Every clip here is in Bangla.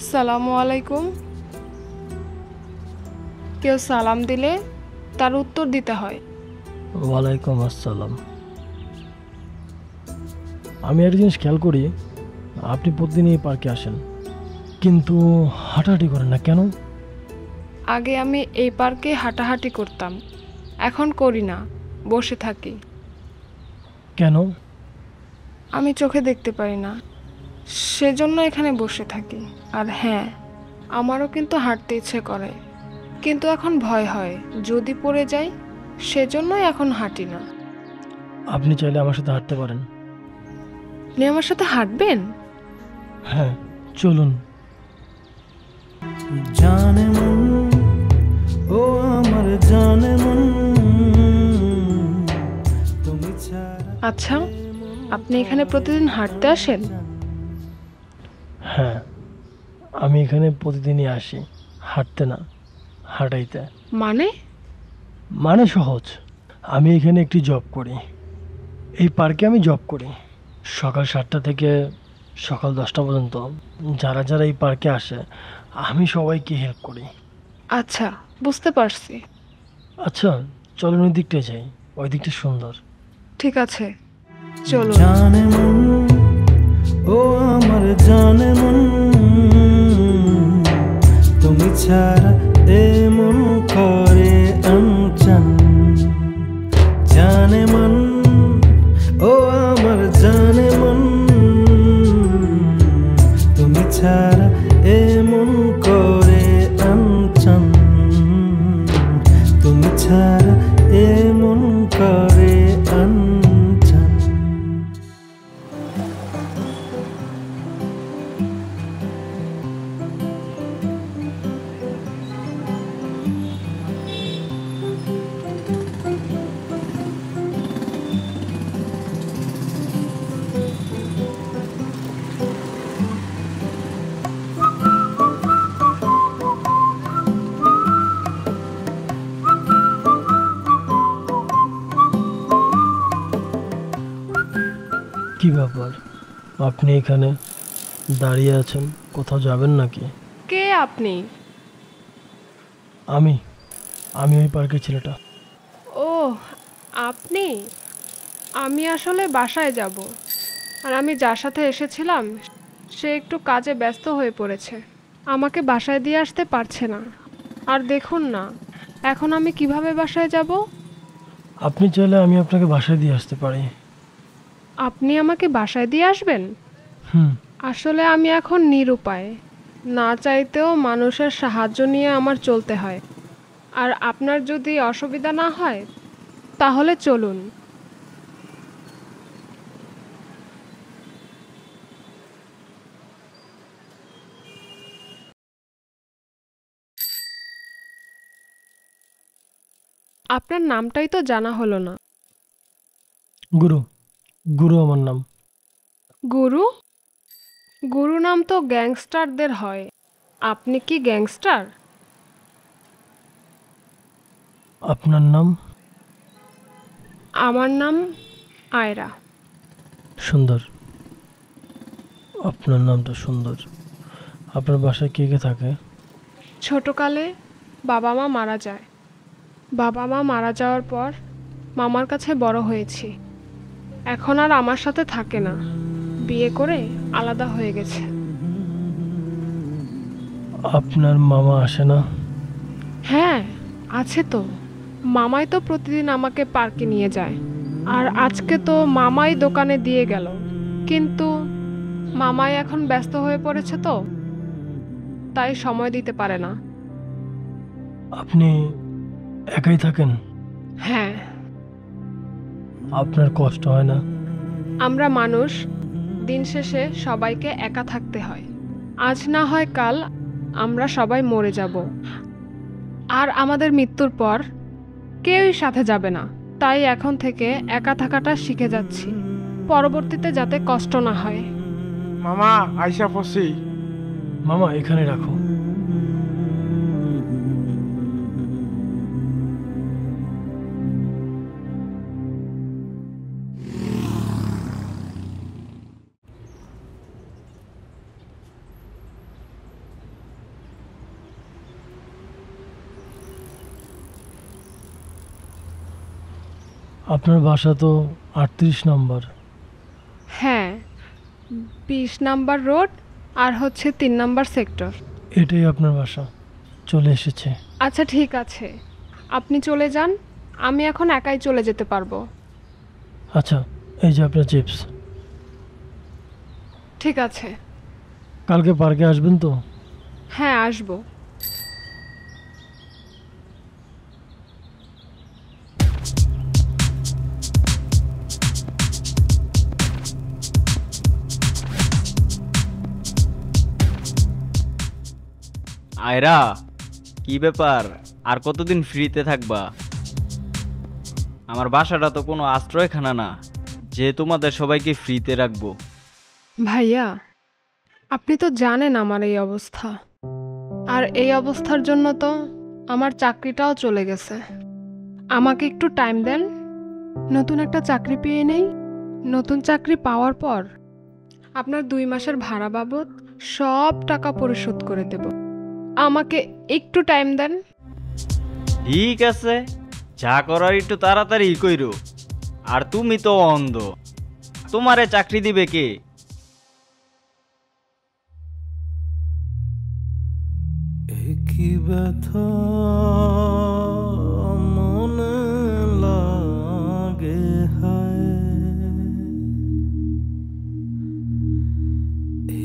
আসসালামু আলাইকুম। কেউ সালাম দিলে তার উত্তর দিতে হয়। ওয়ালাইকুম আসসালাম। আমি একটা জিনিস খেয়াল করি, আপনি প্রতিদিন এই পার্কে আসেন, কিন্তু হাঁটাহাঁটি করেন না কেন? আগে আমি এই পার্কে হাঁটাহাঁটি করতাম, এখন করি না, বসে থাকি। কেন? আমি চোখে দেখতে পারি না, সেজন্য এখানে বসে থাকি। আর হ্যাঁ, আমারও কিন্তু হাঁটতে ইচ্ছে করে, কিন্তু এখন ভয় হয় যদি পড়ে যাই, সেজন্যই এখন হাঁটি না। আপনি চাইলে আমার সাথে হাঁটতে পারেন। আপনি আমার সাথে হাঁটবেন? হ্যাঁ, চলুন। জানে মন, ও আমার জানে মন, তুমি ছাড়া। আচ্ছা, আপনি এখানে প্রতিদিন হাঁটতে আসেন? হ্যাঁ, আমি এখানে প্রতিদিনই আসি, হাঁটতে না, হাঁটাইতে। মানে? মানে সহজ, আমি এখানে একটি জব করি, এই পার্কে আমি জব করি। সকাল 7টা থেকে সকাল 10টা পর্যন্ত যারা যারা এই পার্কে আসে, আমি সবাইকে হেল্প করি। আচ্ছা, বুঝতে পারছি। আচ্ছা, চলুন ওই দিকটায় যাই, ওই দিকটা সুন্দর। ঠিক আছে, চলুন। জানে মন, ও আমার জানে মন, তুমি ছাড়া এমন করে আনচান। জানে মন, ও আমার জানে মন, তুমি ছাড়া এমন করে আনচান। তুমি ছাড়া এমন করে আনচান। কি ব্যাপার, আপনি এখানে দাঁড়িয়ে আছেন, কোথাও যাবেন নাকি? কে আপনি? আমি আমি ওই পার্কের ছেলেটা। ও, আপনি? আমি আসলে বাসায় যাব, আর আমি যার সাথে এসেছিলাম সে একটু কাজে ব্যস্ত হয়ে পড়েছে, আমাকে বাসায় দিয়ে আসতে পারছে না। আর দেখুন না, এখন আমি কিভাবে বাসায় যাব? আপনি চাইলে আমি আপনাকে বাসায় দিয়ে আসতে পারি। আপনি আমাকে বাসায় দিয়ে আসবেন? হুম। আসলে আমি এখন নিরুপায়, না চাইতেও মানুষের সাহায্য নিয়ে আমার চলতে হয়। আর আপনার যদি অসুবিধা না হয় তাহলে চলুন। আপনার নামটাই তো জানা হলো না। গুরু, গুরু আমার নাম। গুরু? গুরু নাম তো গ্যাংস্টারদের হয়, আপনি কি গ্যাংস্টার? আপনার নাম? আমার নাম আয়রা। সুন্দর, আপনার নামটা সুন্দর। আপনার বাসায় কে কে থাকে? ছোটকালে বাবা মা মারা যায়, বাবা মা মারা যাওয়ার পর মামার কাছে বড় হয়েছি। এখন আর আমার সাথে থাকে না, বিয়ে করে আলাদা হয়ে গেছে। আপনার মামা আসে না? হ্যাঁ, আছে তো। মামাই তো প্রতিদিন আমাকে পার্কে নিয়ে যায়, আর আজকে তো মামাই দোকানে দিয়ে গেল। কিন্তু মামাই এখন ব্যস্ত হয়ে পড়েছে তো, তাই সময় দিতে পারে না। আপনি একাই থাকেন? হ্যাঁ। আপনার কষ্ট হয় না? আমরা মানুষ, দিন শেষে সবাইকে একা থাকতে হয়। আজ না হয় কাল আমরা সবাই মরে যাব, আর আমাদের মৃত্যুর পর কেউই সাথে যাবে না। তাই এখন থেকে একা থাকাটা শিখে যাচ্ছি, পরবর্তীতে যাতে কষ্ট না হয়। মামা আইসা পড়ছি। মামা এখানে রাখো। আপনার বাসা তো 38 নম্বর। হ্যাঁ, 20 নাম্বার রোড আর হচ্ছে 3 নাম্বার সেক্টর। এটাই আপনার বাসা, চলে এসেছে। আচ্ছা ঠিক আছে, আপনি চলে যান, আমি এখন একাই চলে যেতে পারবো। আচ্ছা, এই যে আপনার চিপস। ঠিক আছে। কালকে পার্কে আসবেন তো? হ্যাঁ, আসবো। আয়রা, কি ব্যাপার? আর কতদিন ফ্রিতে থাকবা? আমার বাসাটা তো কোনো আশ্রয়খানা না যে তোমাদের সবাইকে ফ্রিতে রাখবো। ভাইয়া, আপনি তো জানেন আমার এই অবস্থা, আর এই অবস্থার জন্য তো আমার চাকরিটাও চলে গেছে। আমাকে একটু টাইম দেন, নতুন একটা চাকরি পেয়ে নেই। নতুন চাকরি পাওয়ার পর আপনার 2 মাসের ভাড়া বাবদ সব টাকা পরিশোধ করে দেব। আমাকে একটু টাইম দেন। ঠিক আছে, যা করার একটু তাড়াতাড়ি কইরো। আর তুমি তো অন্ধ, তোমারে চাকরি দিবে কে? একই ব্যথা মনে লাগে, হায়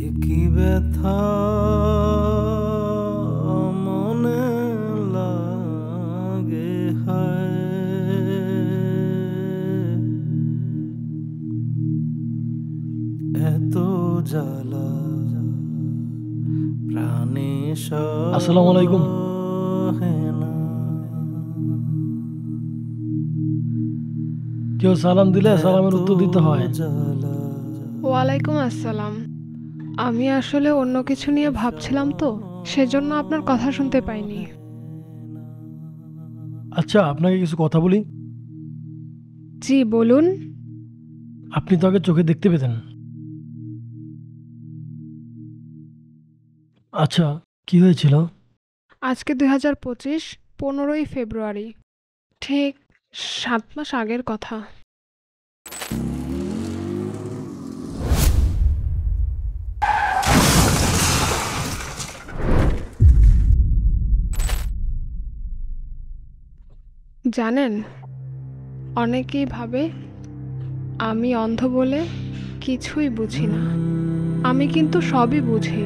একই ব্যথা মনে লাগে, হায় এত জ্বালা প্রাণে আসসালামু আলাইকুম। কেউ সালাম দিলে সালামের উত্তর দিতে হয়। ওয়ালাইকুম আসসালাম। আমি আসলে অন্য কিছু নিয়ে ভাবছিলাম তো, সেজন্য আপনার কথা শুনতে পাইনি। আচ্ছা, আপনাকে কিছু কথা বলি। জি বলুন। আপনি তো আগে চোখে দেখতে পেতেন। আচ্ছা, কি হয়েছিল? আজকে 2025 15ই ফেব্রুয়ারি, ঠিক 7 মাস আগের কথা। জানেন, অনেকেই ভাবে আমি অন্ধ বলে কিছুই বুঝি না। আমি কিন্তু সবই বুঝি।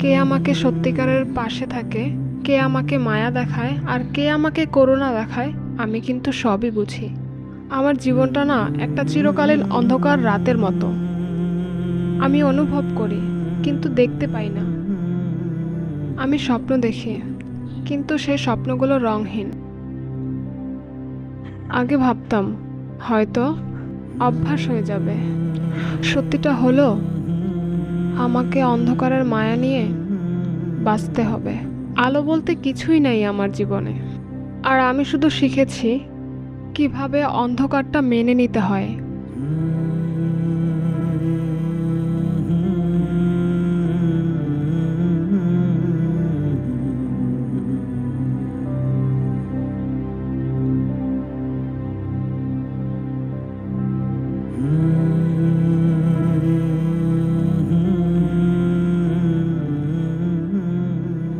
কে আমাকে সত্যিকারের পাশে থাকে, কে আমাকে মায়া দেখায়, আর কে আমাকে করুণা দেখায়, আমি কিন্তু সবই বুঝি। আমার জীবনটা না একটা চিরকালীন অন্ধকার রাতের মতো। আমি অনুভব করি কিন্তু দেখতে পাই না। আমি স্বপ্ন দেখি কিন্তু সেই স্বপ্নগুলো রংহীন। আগে ভাবতাম হয়তো অভ্যাস হয়ে যাবে। সত্যিটা হলো আমাকে অন্ধকারের মায়া নিয়ে বাঁচতে হবে। আলো বলতে কিছুই নাই আমার জীবনে। আর আমি শুধু শিখেছি কিভাবে অন্ধকারটা মেনে নিতে হয়।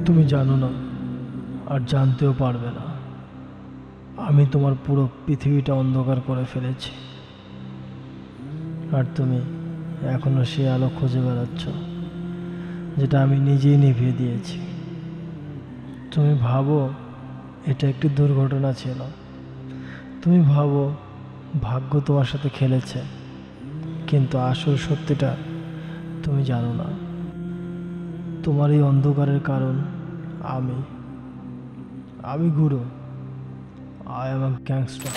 তুমি জানো না, আর জানতেও পারবে না। আমি তোমার পুরো পৃথিবীটা অন্ধকার করে ফেলেছি, আর তুমি এখনো সে আলো খুঁজে বেড়াচ্ছ যেটা আমি নিজেই নিভিয়ে দিয়েছি। তুমি ভাবো এটা একটি দুর্ঘটনা ছিল, তুমি ভাবো ভাগ্য তোমার সাথে খেলেছে, কিন্তু আসল সত্যিটা তুমি জানো না। তোমার এই অন্ধকারের কারণ আমি গুরু। I am a gangster.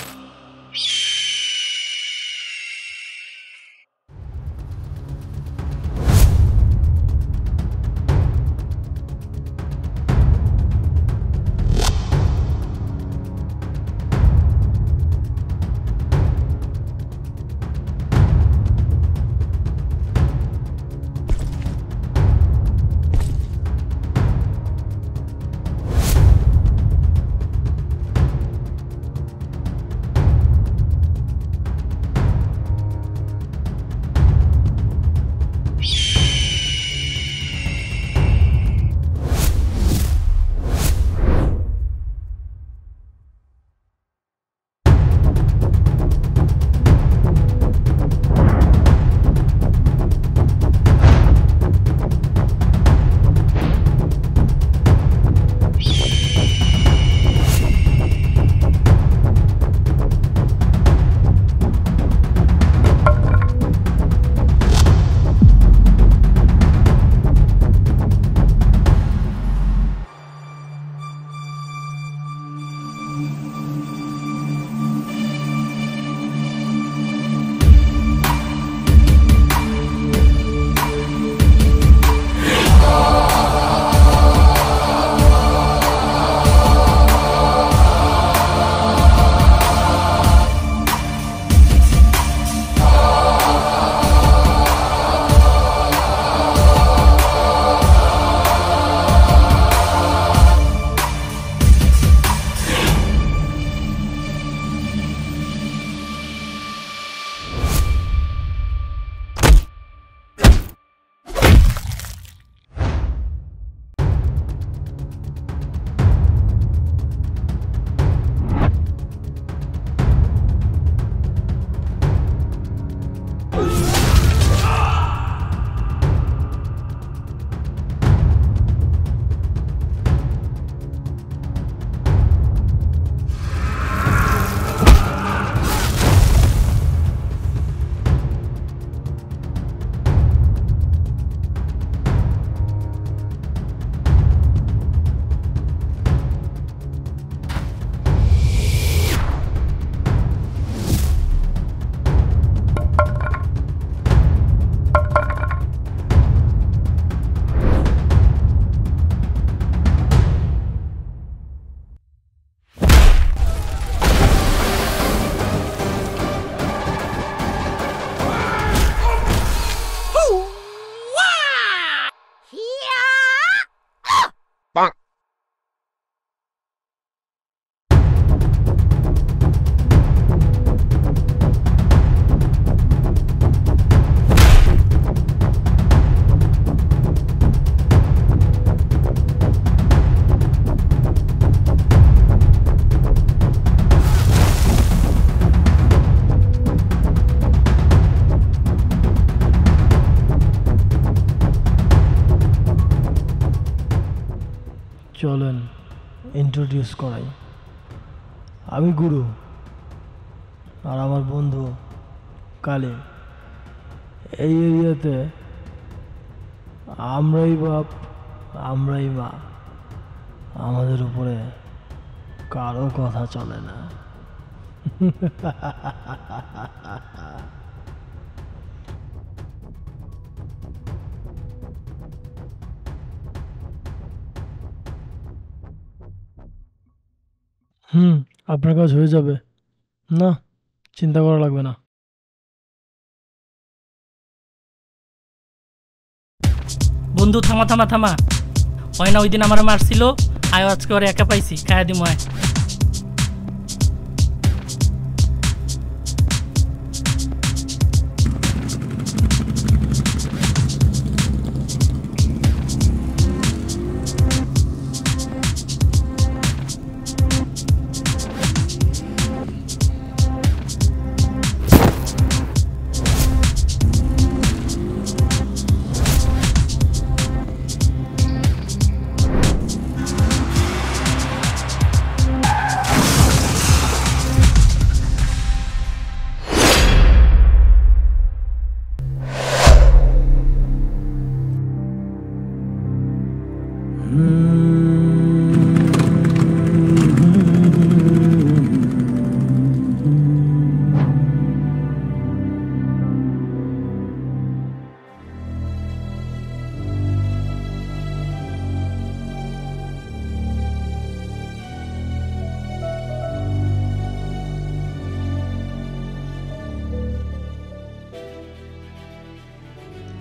চলেন ইন্ট্রোডিউস করাই। আমি গুরু, আর আমার বন্ধু কালী। এই এরিয়াতে আমরাই বাপ, আমরাই মা, আমাদের উপরে কারো কথা চলে না। আপনার কাজ হয়ে যাবে, না চিন্তা করা লাগবে না। বন্ধু থামা থামা থামা, হয় না ওই দিন আমার মারছিল, আয় আজকে ওর একা পাইছি, খায়া দিমু আয়।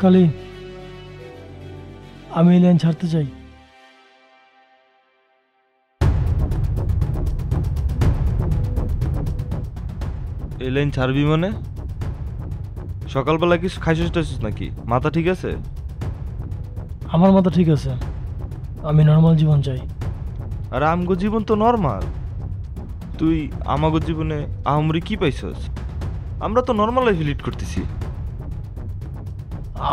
কালী, আমি এই লাইন ছাড়তে চাই। এই লাইন ছাড়বি মানে? সকালবেলা কিছু খাইছিস টাইছিস নাকি? মাথা ঠিক আছে? আমার মাথা ঠিক আছে, আমি নর্মাল জীবন চাই। আর আমগো জীবন তো নর্মাল। তুই আমাগো জীবনে আহমরি কি পাইছস? আমরা তো নর্মাল লাইফ লিড করতেছি।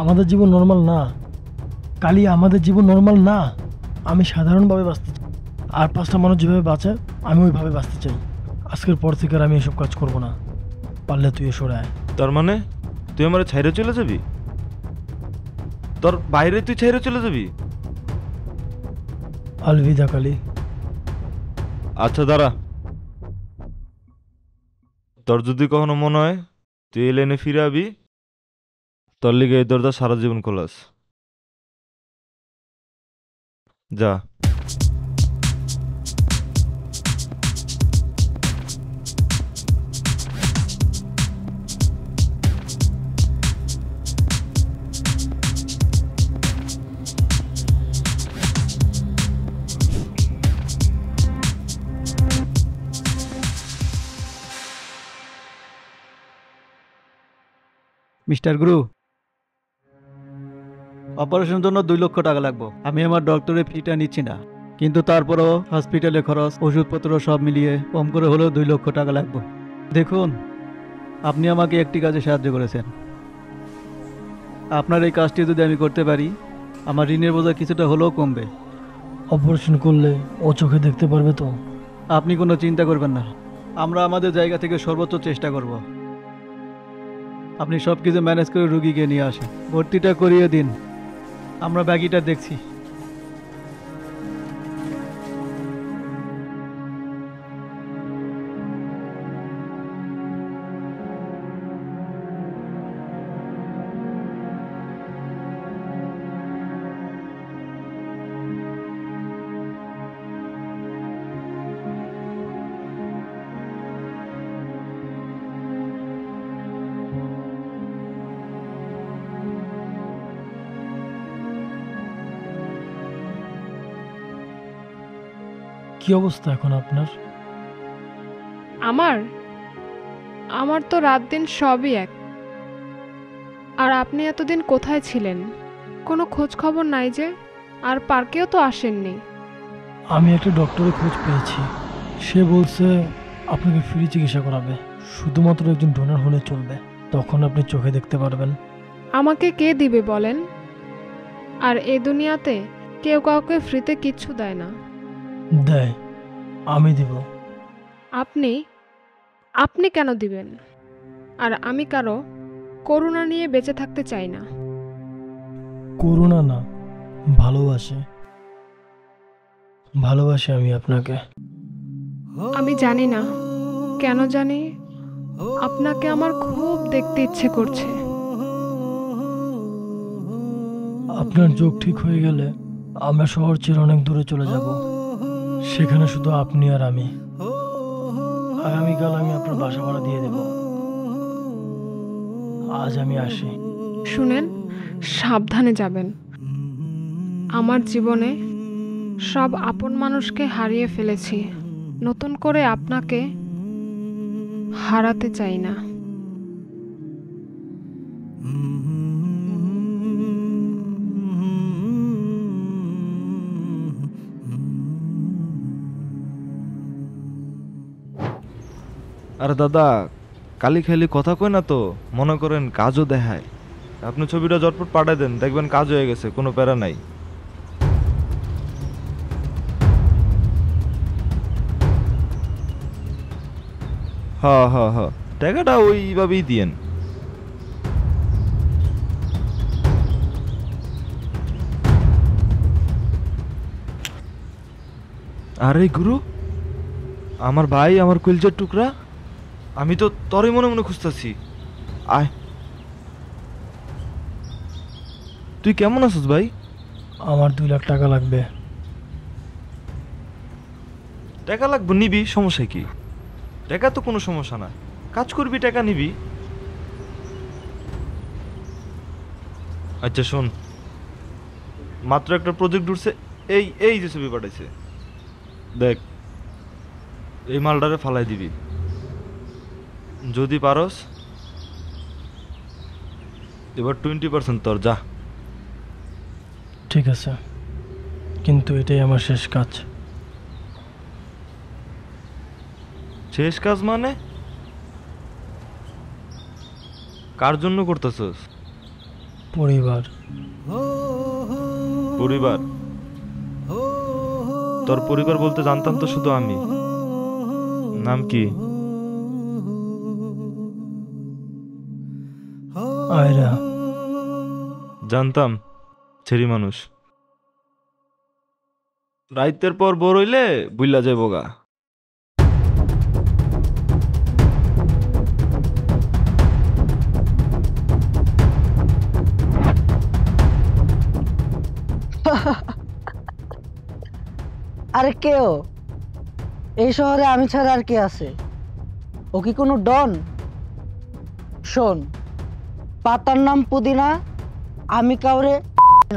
আমাদের জীবন নর্মাল না কালী, আমাদের জীবন নর্মাল না। আমি সাধারণভাবে বাঁচতে চাই, আর 5টা মানুষ যেভাবে বাঁচে আমি ওইভাবে বাঁচতে চাই। আজকের পর থেকে আর আমি এসব কাজ করব না। পারলে তুই সরে আয়। তার মানে তুই আমার ছাইরে চলে যাবি? তোর বাইরে তুই ছাইরে চলে যাবি? আলবিদা কালী। আচ্ছা দাঁড়া, তোর যদি কখনো মনে হয় তুই এই লাইনে ফিরে আবি, তোর লিগে এই দরজা সারা জীবন খোলাস। যা। মিস্টার গুরু, অপারেশনের জন্য 2 লক্ষ টাকা লাগবে। আমি আমার ডক্টরের ফিটা নিচ্ছি না, কিন্তু তারপরও হসপিটালে খরচ, ওষুধপত্র সব মিলিয়ে কম করে হলেও 2 লক্ষ টাকা লাগবে। দেখুন, আপনি আমাকে একটি কাজে সাহায্য করেছেন। আপনার এই কাজটি যদি আমি করতে পারি, আমার ঋণের বোঝা কিছুটা হলেও কমবে। অপারেশন করলে ও চোখে দেখতে পারবে তো? আপনি কোনো চিন্তা করবেন না, আমরা আমাদের জায়গা থেকে সর্বোচ্চ চেষ্টা করব। আপনি সব কিছু ম্যানেজ করে রুগীকে নিয়ে আসেন, ভর্তিটা করিয়ে দিন, আমরা বাকিটা দেখছি। কি অবস্থা এখন আপনার? আমার আমার তো রাত দিন সবই এক। আর আপনি এতদিন কোথায় ছিলেন? কোনো খোঁজ খবর নাই যে, আর পার্কেও তো আসেননি। আমি একটা ডক্টরের খোঁজ পেয়েছি, সে বলছে আপনাকে ফ্রি চিকিৎসা করাবে, শুধুমাত্র একজন ডোনার হলে চলবে, তখন আপনি চোখে দেখতে পারবেন। আমাকে কে দিবে বলেন? আর এ দুনিয়াতে কেউ কাউকে ফ্রিতে কিচ্ছু দেয় না। দেয়, আমি দিব। আপনি আপনি কেন দিবেন? আর আমি কারো করুণা নিয়ে বেঁচে থাকতে চাই না। করুণা না, ভালোবাসি। ভালোবাসি আমি আপনাকে। আমি জানি না কেন জানি আপনাকে আমার খুব দেখতে ইচ্ছে করছে। আপনার যোগ ঠিক হয়ে গেলে আমরা শহর ছেড়ে অনেক দূরে চলে যাব। সেখানে শুধু আপনি আর আমি। আগামীকাল আমি আপনার বাসা ভাড়া দিয়ে দেব। আজ আমি আসি। শুনেন, সাবধানে যাবেন। আমার জীবনে সব আপন মানুষকে হারিয়ে ফেলেছি, নতুন করে আপনাকে হারাতে চাই না। আরে দাদা, কালি খালি কথা কই না তো, মনে করেন কাজও দেখায়। আপনি ছবিটা জটপট পাঠাই দেন, দেখবেন কাজ হয়ে গেছে, কোনো প্যারা নাই। হ হ হ, টাকাটা ওইভাবেই দিয়েন। আরে গুরু, আমার ভাই, আমার কলিজার টুকরা, আমি তো তরে মনে মনে খুঁজতেছি। আয়, তুই কেমন আছিস ভাই? আমার 2 লাখ টাকা লাগবে। টাকা লাগবে, নিবি, সমস্যা কি? টাকা তো কোনো সমস্যা না, কাজ করবি, টাকা নিবি। আচ্ছা শোন, মাত্র একটা প্রজেক্ট উঠছে, এই এই যে ছবি পাঠাইছে, দেখ, এই মালটারে ফালাই দিবি। যদি পারস এবার 20% তোর, যা। ঠিক আছে, কিন্তু এটাই আমার শেষ কাজ। শেষ কাজ মানে? কার জন্য করতেছস? পরিবার। পরিবার? তোর পরিবার বলতে জানতাম তো শুধু আমি। নাম কি? আয়রা। জানতাম, ছেড়ি মানুষ। রাইতের পর বড় হইলে বুইলা যাইব গা। আরে কেও, এই শহরে আমি ছাড়া আর কে আছে? ও কি কোনো ডন? শোন, পাতার নাম পুদিনা, আমি কাউরে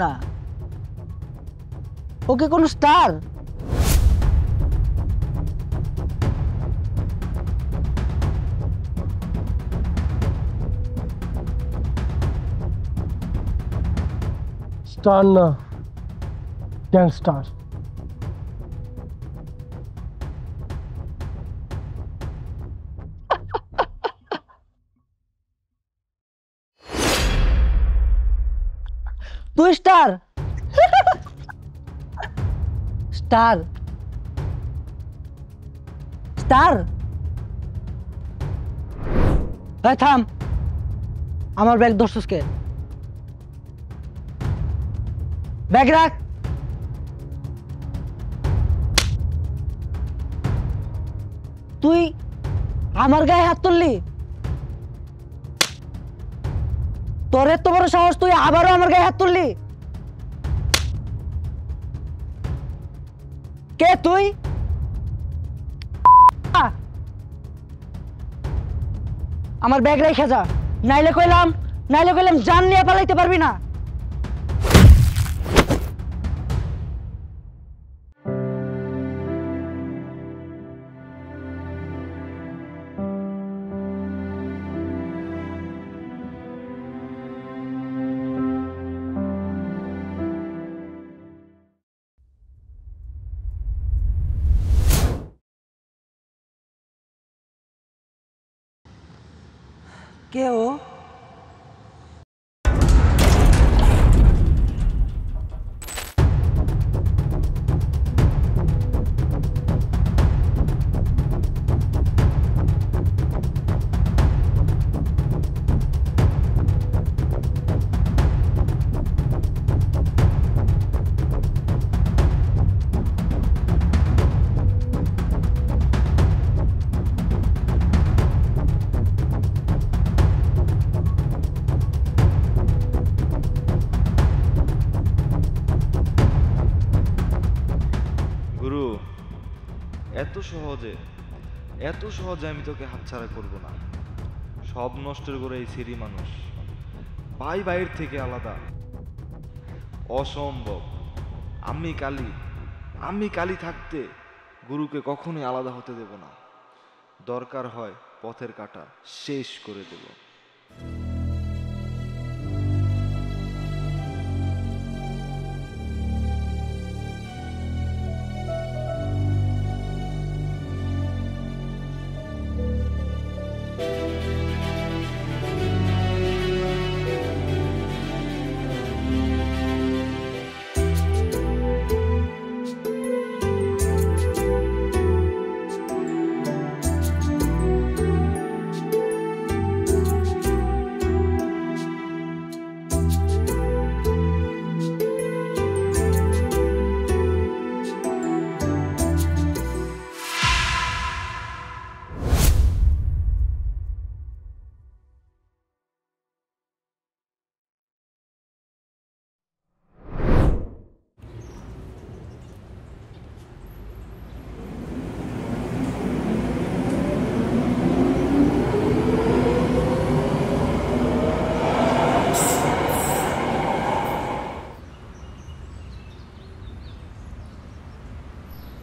না। ও কি কোনো স্টার? স্টার না, গ্যাংস্টার। তুই স্টার? স্টার? স্টার? এই থাম, আমার ব্যাগ ধরছিস কে? ব্যাগ রাখ। তুই আমার গায়ে হাত তুললি? তোর এত বড় সাহস, তুই আবারও আমার গায়ে হাত তুললি? কে তুই? আমার ব্যাগ রেখে যা, নাইলে কইলাম জান নিয়ে পালাইতে পারবি না। কে ও? এত সহজে আমি তোকে হাতছাড়া করব না। সব নষ্টের করে এই সিরি মানুষ, ভাই ভাইয়ের থেকে আলাদা, অসম্ভব। আমি কালী থাকতে গুরুকে কখনোই আলাদা হতে দেব না। দরকার হয় পথের কাঁটা শেষ করে দেব।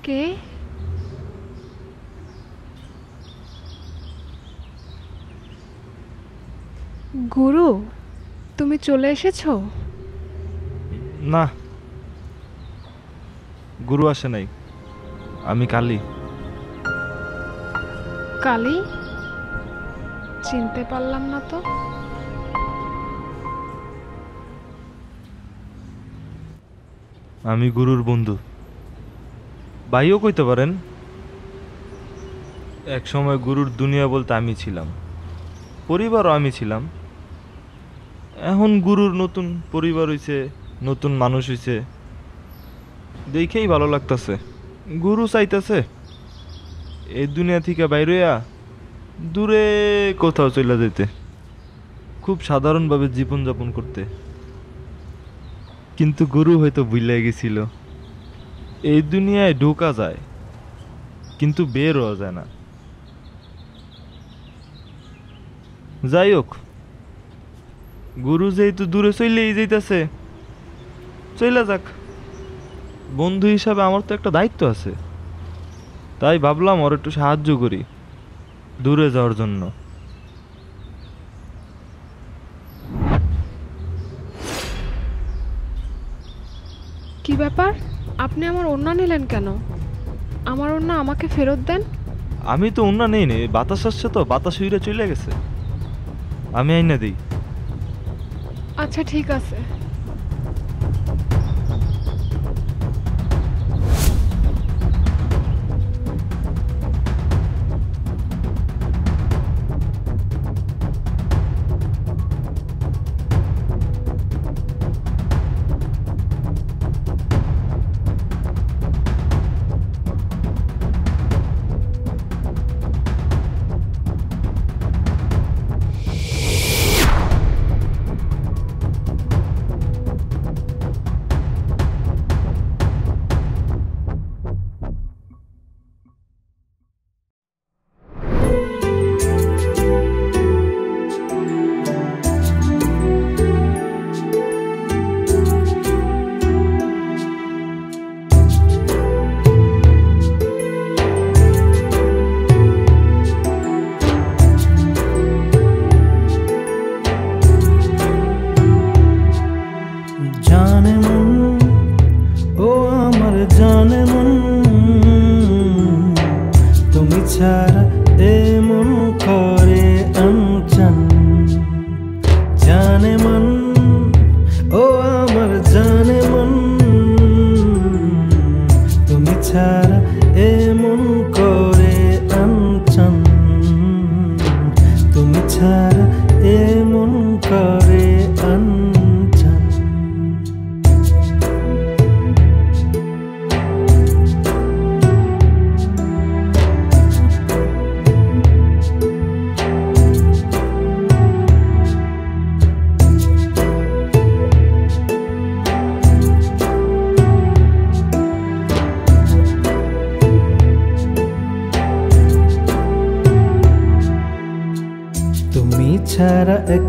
কে? গুরু, তুমি চলে এসেছো? না, গুরু আসে নাই, আমি কালী। কালী? চিনতে পারলাম না তো। আমি গুরুর বন্ধু, ভাইও কইতে পারেন। এক সময় গুরুর দুনিয়া বলতে আমি ছিলাম, পরিবারও আমি ছিলাম। এখন গুরুর নতুন পরিবার হইছে, নতুন মানুষ হইছে, দেখেই ভালো লাগতাছে। গুরু চাইতেছে এই দুনিয়া থেকে বাইরেয়া দূরে কোথাও চলে যেতে, খুব সাধারণভাবে জীবনযাপন করতে। কিন্তু গুরু হয়তো ভুলে গেছিল এই দুনিয়ায় ঢোকা যায় কিন্তু বের হওয়া যায় না। যাই হোক, গুরু যেহেতু দূরে চলেই যাইতেছে, চলে যাক। বন্ধু হিসাবে আমার তো একটা দায়িত্ব আছে, তাই ভাবলাম ওর একটু সাহায্য করি দূরে যাওয়ার জন্য। কি ব্যাপার, আপনি আমার ওড়না নিলেন কেন? আমার ওড়না আমাকে ফেরত দেন। আমি তো অন্য নেই নে, বাতাস আসছে তো, বাতাস উইরে চলে গেছে, আমি আইনা দিই। আচ্ছা ঠিক আছে।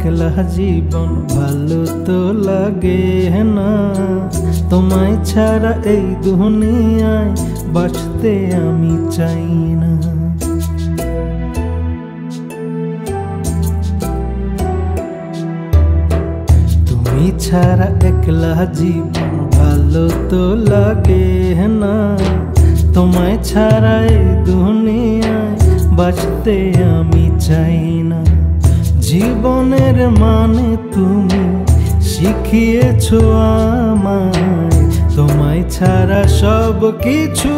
একলা জীবন ভালো তো লাগে না, তোমায় ছাড়া এই দুনিয়ায় বাঁচতে আমি চাই না। তুমি ছাড়া একলা জীবন ভালো তো লাগে না, তোমায় ছাড়া এই দুনিয়ায় বাঁচতে আমি চাই না। জীবনের মানে তুমি শিখিয়েছো আমায়, তোমায় ছাড়া সব কিছু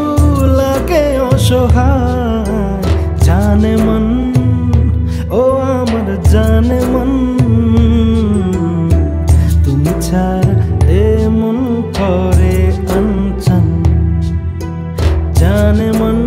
লাগে অসহায়। জানে মন, ও আমার জানে মন, তুমি ছাড়া এমন করে আনচান। জানে মন,